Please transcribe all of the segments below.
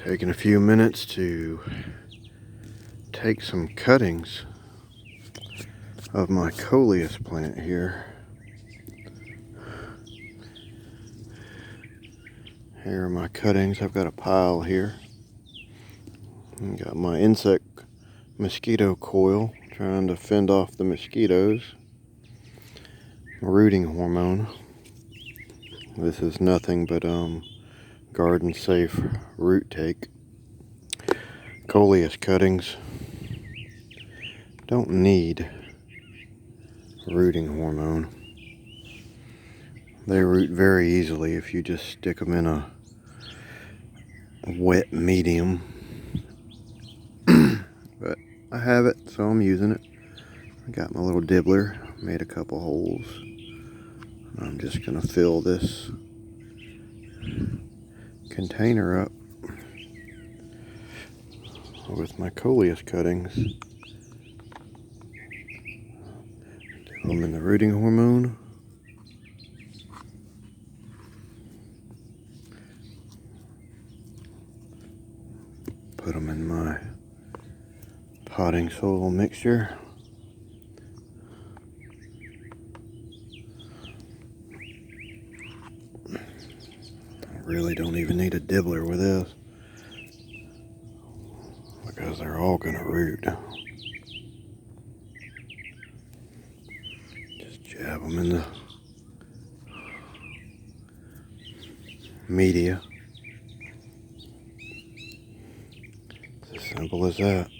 Taking a few minutes to take some cuttings of my coleus plant here. Here are my cuttings. I've got a pile here. I got my insect mosquito coil, trying to fend off the mosquitoes. Rooting hormone. This is nothing but garden safe root take. Coleus cuttings don't need rooting hormone. They root very easily if you just stick them in a wet medium. But I have it, so I'm using it. I got my little dibbler, made a couple holes. I'm just going to fill this container up with my coleus cuttings. Dip them in the rooting hormone. Put them in my potting soil mixture. Really don't even need a dibbler with this because they're all going to root. Just jab them in the media. It's as simple as that.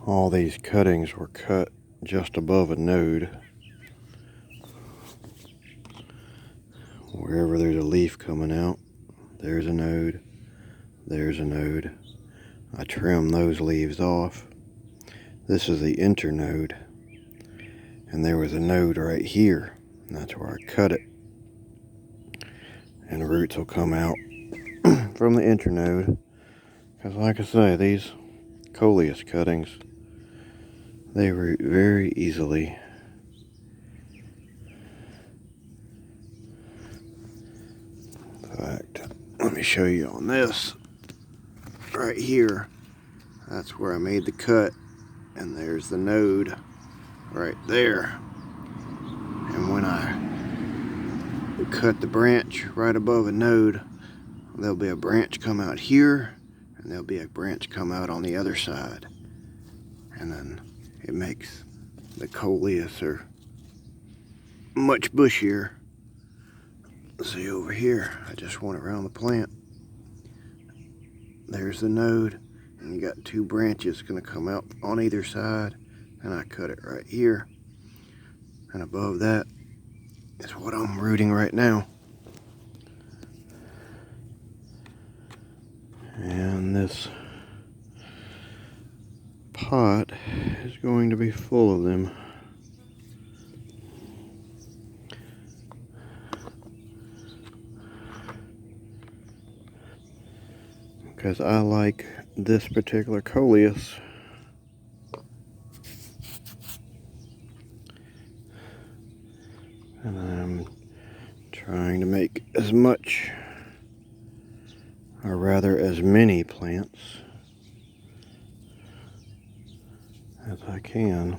All these cuttings were cut just above a node. Wherever there's a leaf coming out, there's a node, there's a node. I trim those leaves off. This is the internode, and there was a node right here, and that's where I cut it. And the roots will come out from the internode, because like I say, these coleus cuttings, they root very easily. In fact, let me show you on this. Right here, that's where I made the cut. And there's the node right there. And when I cut the branch right above a node, there'll be a branch come out here, and there'll be a branch come out on the other side. And then it makes the coleus are much bushier. See over here, I just went around the plant. There's the node, and you got two branches gonna come out on either side, and I cut it right here. And above that is what I'm rooting right now. And this pot is going to be full of them. Because I like this particular coleus. And I'm trying to make as much, or rather as many plants as I can.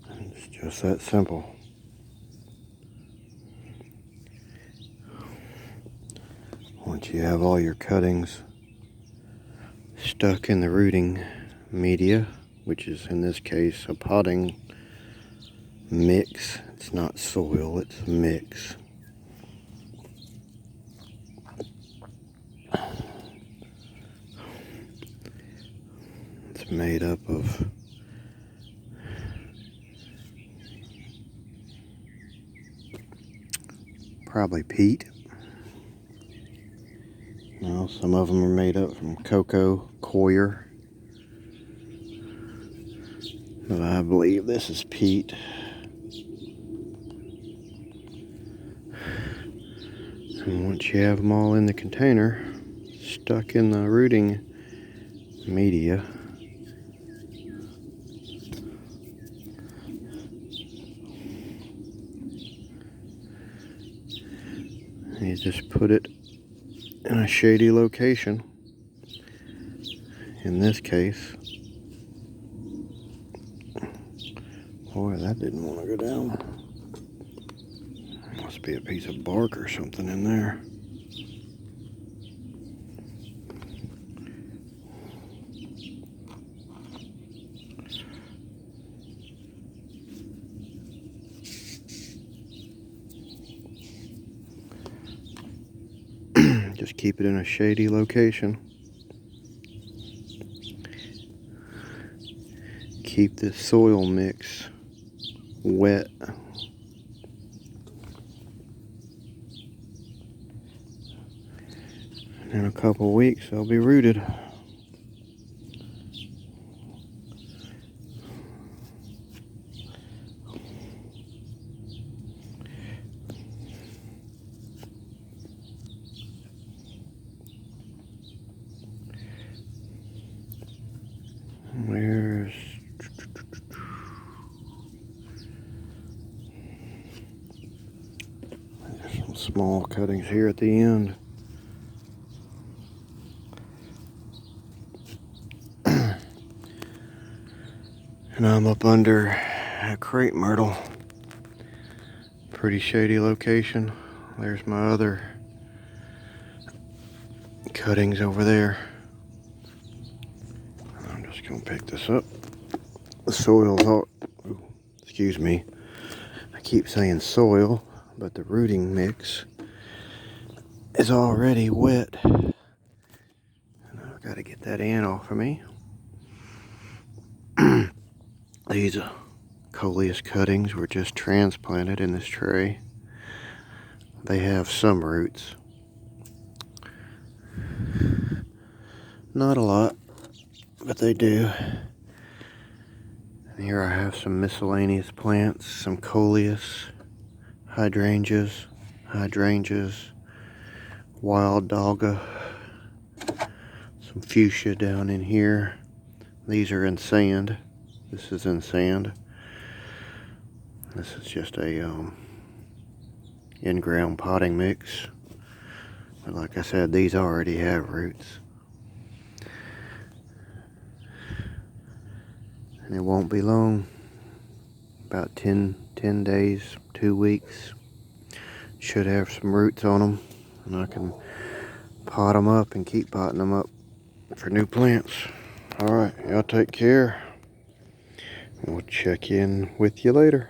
And it's just that simple. Once you have all your cuttings stuck in the rooting media, which is in this case a potting mix. It's not soil, it's a mix. It's made up of probably peat. Well, some of them are made up from cocoa coir, but I believe this is peat. And once you have them all in the container, stuck in the rooting media, you just put it in a shady location. In this case, boy, that didn't want to go down. Must be a piece of bark or something in there. Just keep it in a shady location. Keep this soil mix wet. In a couple weeks, they'll be rooted. There's some small cuttings here at the end. And I'm up under a crepe myrtle. Pretty shady location. There's my other cuttings over there. I'm just gonna pick this up. The soil's all, excuse me. I keep saying soil, but the rooting mix is already wet. And I've got to get that ant off of me. These Coleus cuttings were just transplanted in this tray. They have some roots. Not a lot, but they do. And here I have some miscellaneous plants, some Coleus, hydrangeas, wild dogga, some fuchsia down in here. These are in sand. This is in sand. This is just a in-ground potting mix. But like I said, these already have roots. And it won't be long. About 10 days, 2 weeks. Should have some roots on them. And I can pot them up and keep potting them up for new plants. Alright, y'all take care. We'll check in with you later.